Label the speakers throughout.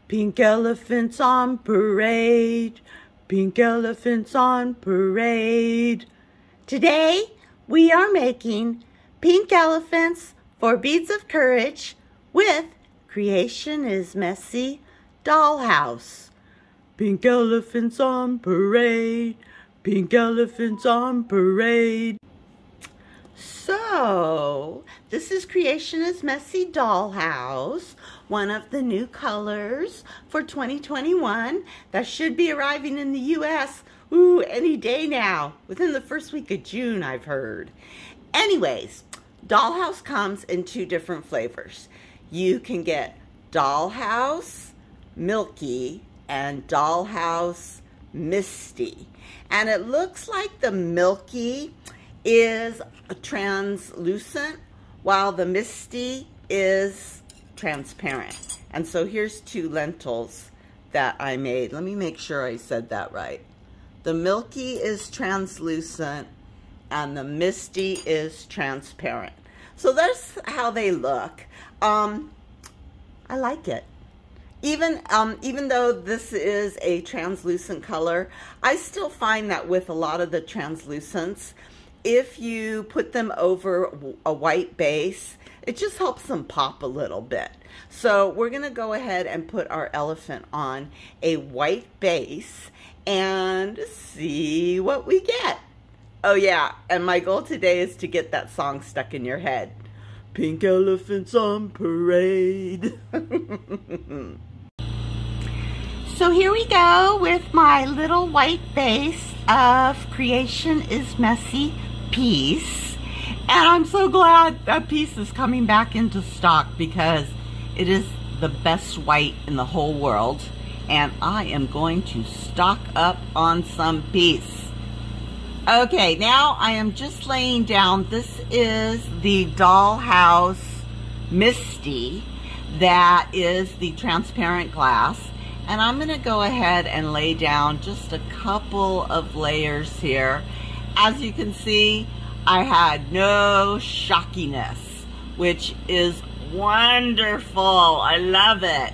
Speaker 1: Pink elephants on parade, pink elephants on parade. Today, we are making pink elephants for beads of courage with Creation is Messy Dollhouse. Pink elephants on parade, pink elephants on parade. So, this is Creation is Messy Dollhouse, one of the new colors for 2021 that should be arriving in the U.S. Any day now, within the first week of June, I've heard. Anyways, Dollhouse comes in two different flavors. You can get Dollhouse Milky and Dollhouse Misty. And it looks like the Milky is translucent while the Misty is transparent. And so here's two lentils that I made. Let me make sure I said that right. The Milky is translucent and the Misty is transparent. So that's how they look. I like it. Even though this is a translucent color, I still find that with a lot of the translucents, if you put them over a white base, it just helps them pop a little bit. So we're gonna go ahead and put our elephant on a white base and see what we get. Oh yeah, and my goal today is to get that song stuck in your head. Pink elephants on parade. So here we go with my little white base of Creation is Messy piece. And I'm so glad that piece is coming back into stock because it is the best white in the whole world. And I am going to stock up on some piece. Okay, now I am just laying down. This is the Dollhouse Misty. That is the transparent glass. And I'm going to go ahead and lay down just a couple of layers here. As you can see, I had no shockiness, which is wonderful. I love it.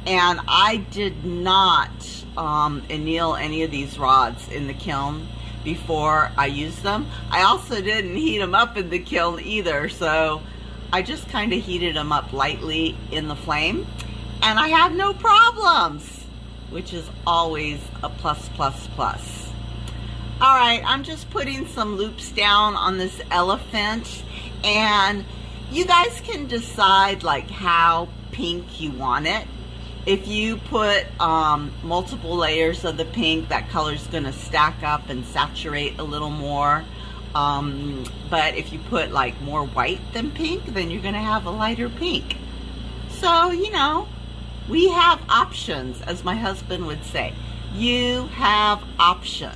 Speaker 1: And I did not anneal any of these rods in the kiln before I used them. I also didn't heat them up in the kiln either, so I just kind of heated them up lightly in the flame. And I have no problems, which is always a plus, plus, plus. All right, I'm just putting some loops down on this elephant, and you guys can decide like how pink you want it. If you put multiple layers of the pink, that color's gonna stack up and saturate a little more. But if you put like more white than pink, then you're gonna have a lighter pink. So, you know, we have options, as my husband would say. You have options.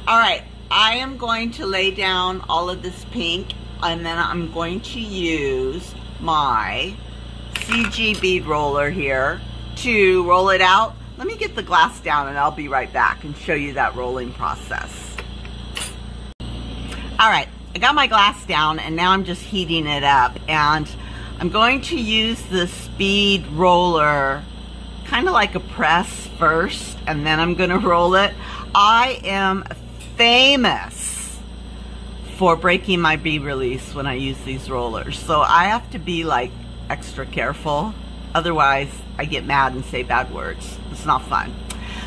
Speaker 1: All right, I am going to lay down all of this pink, and then I'm going to use my CG bead roller here to roll it out. Let me get the glass down and I'll be right back and show you that rolling process. All right, I got my glass down and now I'm just heating it up, and I'm going to use this bead roller kind of like a press first, and then I'm gonna roll it. I am famous for breaking my bead release when I use these rollers, so I have to be like extra careful, otherwise I get mad and say bad words. It's not fun.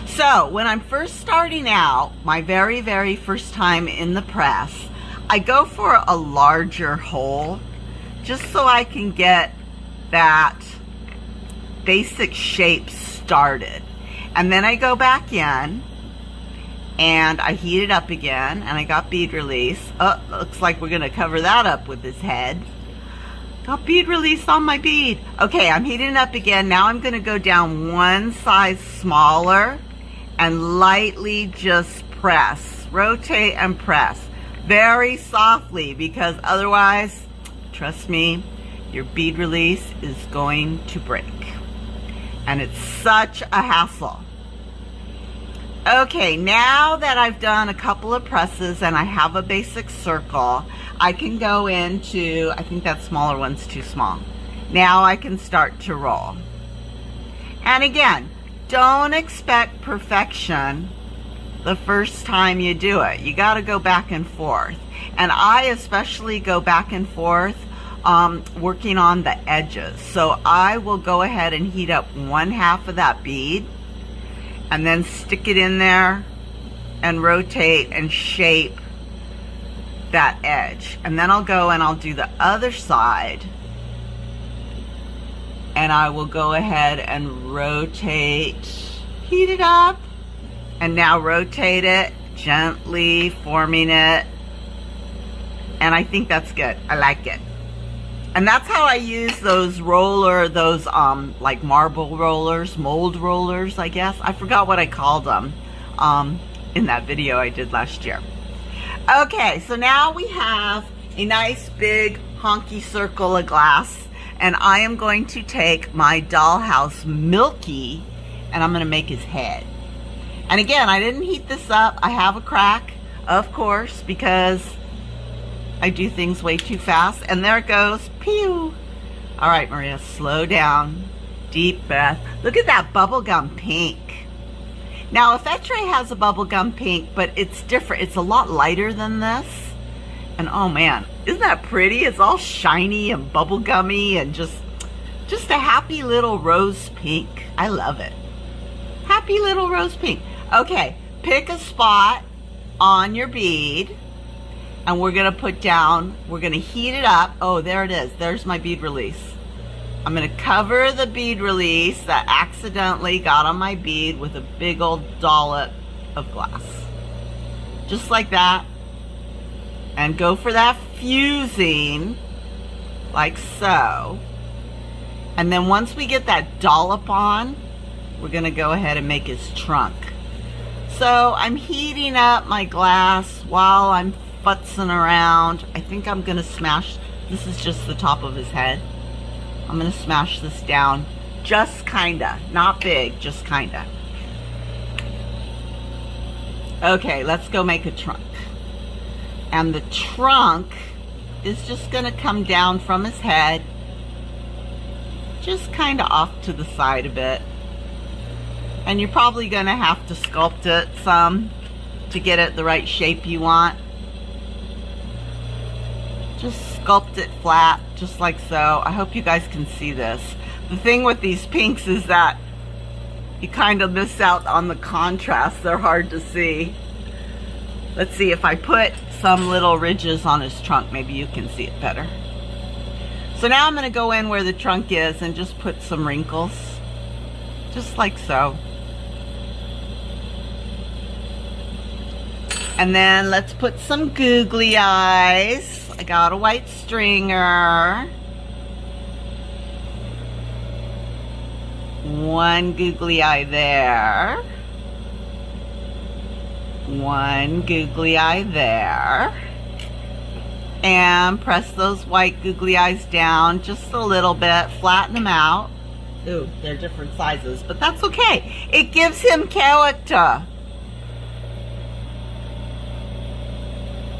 Speaker 1: So when I'm first starting out, my very, very first time in the press, I go for a larger hole just so I can get that basic shape started. And then I go back in and I heat it up again, and I got bead release. Oh, looks like we're gonna cover that up with his head. Got bead release on my bead. Okay, I'm heating it up again. Now I'm gonna go down one size smaller and lightly just press, rotate and press very softly, because otherwise, trust me, your bead release is going to break. And it's such a hassle. Okay, now that I've done a couple of presses and I have a basic circle, I can go into, I think that smaller one's too small. Now I can start to roll. And again, don't expect perfection the first time you do it. You got to go back and forth. And I especially go back and forth working on the edges. So I will go ahead and heat up 1/2 of that bead and then stick it in there and rotate and shape that edge. And then I'll go and I'll do the other side, and I will go ahead and rotate, heat it up, and now rotate it, gently forming it. And I think that's good. I like it. And that's how I use those like marble rollers, mold rollers, I guess. I forgot what I called them in that video I did last year. Okay, so now we have a nice big honky circle of glass, and I am going to take my Dollhouse Milky and I'm going to make his head. And again, I didn't heat this up. I have a crack, of course, because I do things way too fast. And there it goes. Pew! All right, Maria, slow down. Deep breath. Look at that bubblegum pink. Now, Fetre has a bubblegum pink, but it's different. It's a lot lighter than this. And oh man, isn't that pretty? It's all shiny and bubblegummy and just a happy little rose pink. I love it. Happy little rose pink. Okay, pick a spot on your bead, and we're gonna put down, we're gonna heat it up. Oh, there it is. There's my bead release. I'm gonna cover the bead release that accidentally got on my bead with a big old dollop of glass. Just like that. And go for that fusing, like so. And then once we get that dollop on, we're gonna go ahead and make his trunk. So I'm heating up my glass while I'm futzing around. I think I'm gonna smash, this is just the top of his head. I'm gonna smash this down, just kinda, not big, just kinda. Okay, let's go make a trunk. And the trunk is just gonna come down from his head, just kinda off to the side a bit. And you're probably gonna have to sculpt it some to get it the right shape you want. Just sculpt it flat, just like so. I hope you guys can see this. The thing with these pinks is that you kind of miss out on the contrast. They're hard to see. Let's see, if I put some little ridges on his trunk, maybe you can see it better. So now I'm gonna go in where the trunk is and just put some wrinkles, just like so. And then let's put some googly eyes. I got a white stringer. One googly eye there. One googly eye there. And press those white googly eyes down just a little bit. Flatten them out. Ooh, they're different sizes, but that's okay. It gives him character.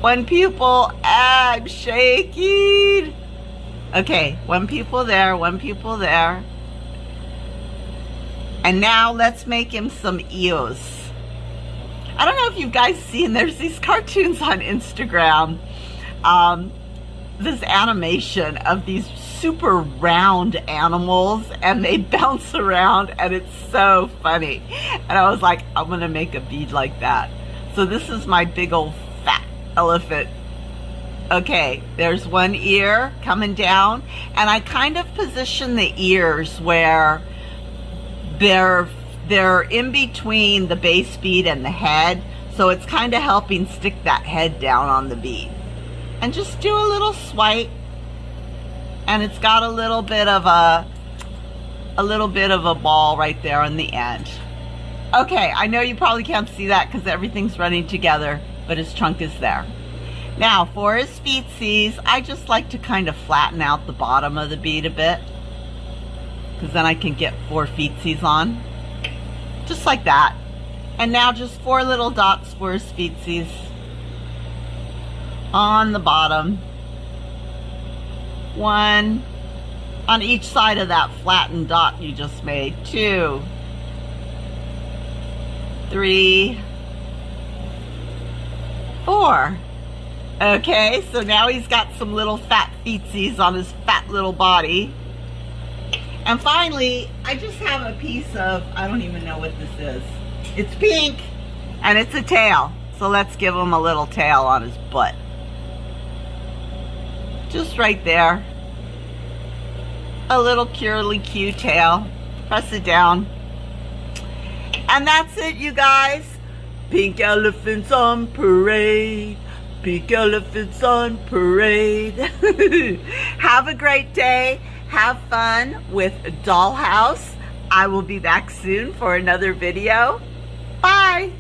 Speaker 1: One pupil, I'm shaking. Okay, one pupil there, one pupil there. And now let's make him some ears. I don't know if you guys seen, there's these cartoons on Instagram. This animation of these super round animals, and they bounce around, and it's so funny. And I was like, I'm gonna make a bead like that. So this is my big old fat elephant. Okay, there's one ear coming down, and I kind of position the ears where they're in between the base bead and the head, so it's kind of helping stick that head down on the bead. And just do a little swipe, and it's got a little bit of a ball right there on the end. Okay, I know you probably can't see that because everything's running together, but his trunk is there. Now for his feetsies, I just like to kind of flatten out the bottom of the bead a bit, because then I can get 4 feetsies on, just like that. And now just 4 little dots for his feetsies on the bottom. 1, on each side of that flattened dot you just made. 2, 3, 4. Okay, so now he's got some little fat feetsies on his fat little body. And finally, I just have a piece of, I don't even know what this is. It's pink, and it's a tail. So let's give him a little tail on his butt. Just right there. A little curly-Q tail. Press it down. And that's it, you guys. Pink elephants on parade. Pink elephants on parade. Have a great day. Have fun with Dollhouse. I will be back soon for another video. Bye.